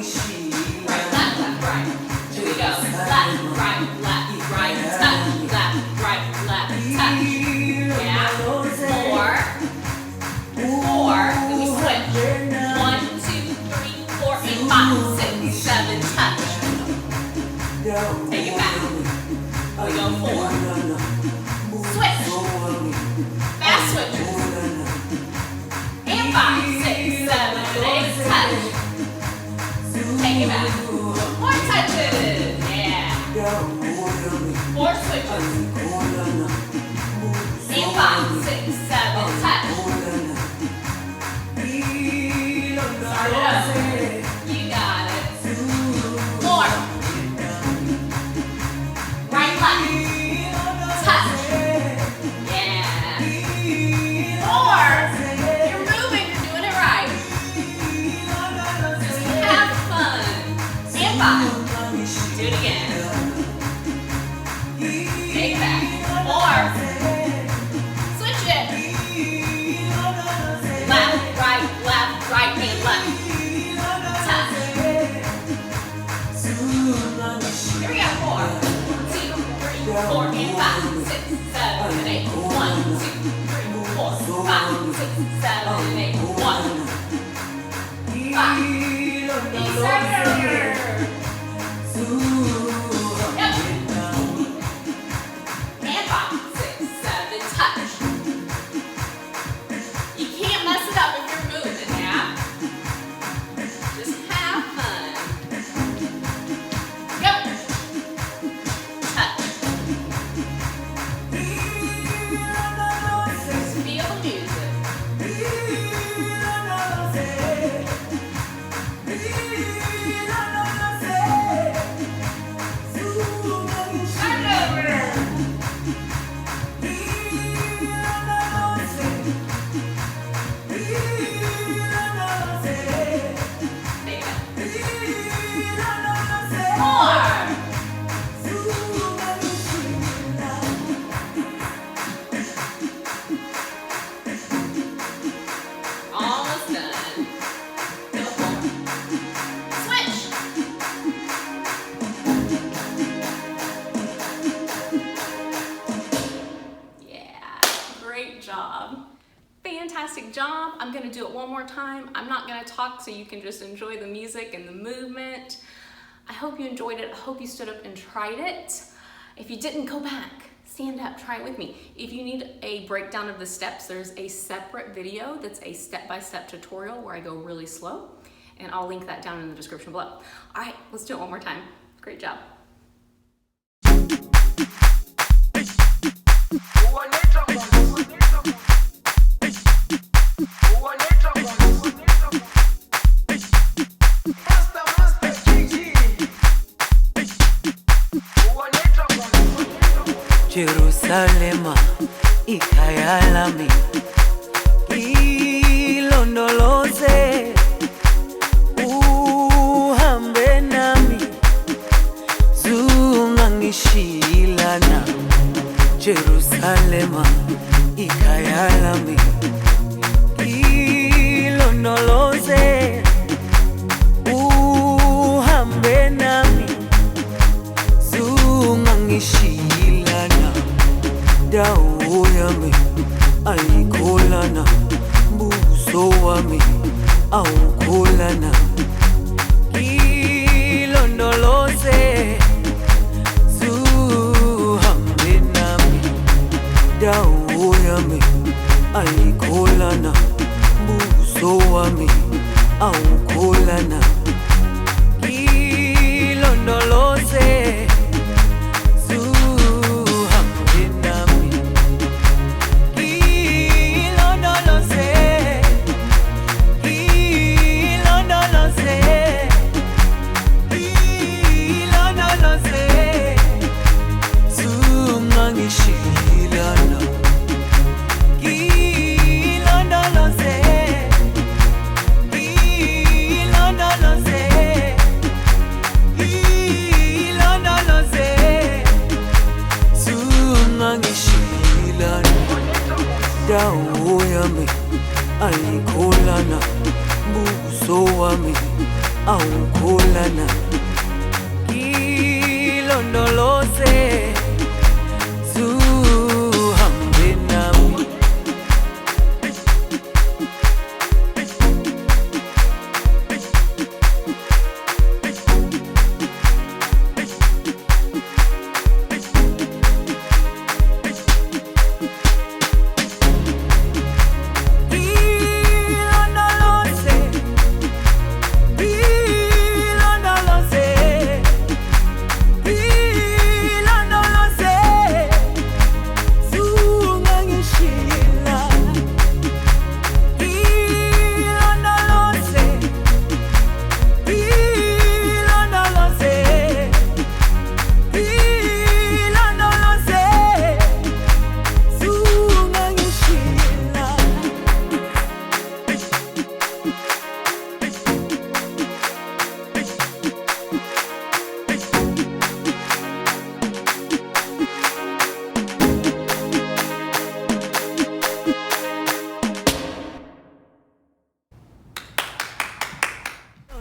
Right, left, left, right. Here we go. Left, right, touch. Left, right, touch. Yeah. 4. 4. Then we switch. 1, 2, 3, 4, and 5, 6, 7, touch. Take it back. We go 4. Switch. Fast switches. And 5, 6, 7, 8, touch. Take it back. More touches. Yeah. 4 switches. And 5, 6, 7, touch. Start it up. You got it. More. Right, left. Touch. Yeah. 4. You're moving. You're doing it right. Just have fun. And 5. Do it again. Take it back. 4. Switch it. Left, right, and left. Touch. Here we go. 4, 2, 3, 4, and 5, 6, 7, 8. 1, 2, 3, 4, 5, 6, 7, 8. 1, 5. And circle. Yep. And 5, 6, 7, touch. You can't mess it up if you're moving, yeah? Just have fun. Go. Touch. Just feel the music. Turn it over. Take it back. More. Almost done. Go 4. Switch. Yeah, great job. Fantastic job. I'm gonna do it one more time. I'm not gonna talk so you can just enjoy the music and the movement. I hope you enjoyed it. I hope you stood up and tried it. If you didn't, go back. Stand up, try it with me. If you need a breakdown of the steps, there's a separate video that's a step-by-step tutorial where I go really slow, and I'll link that down in the description below. All right, let's do it one more time. Great job. Jerusalema, ikhaya lami, ilondoloze, uhambe nami, zungangishilana. Jerusalema, ikhaya lami, ilondoloze, uhambe nami, zungangishilana. Dawo yami ayikholana, buso wami awukholana. Ilondoloze, zuhambe nami. Dawo yami ayikholana. awukholana ilondoloze zuhambe nami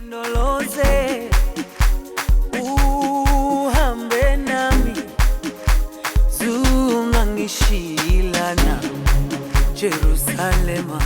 Noloze uhambe nami zungangishilana Jerusalema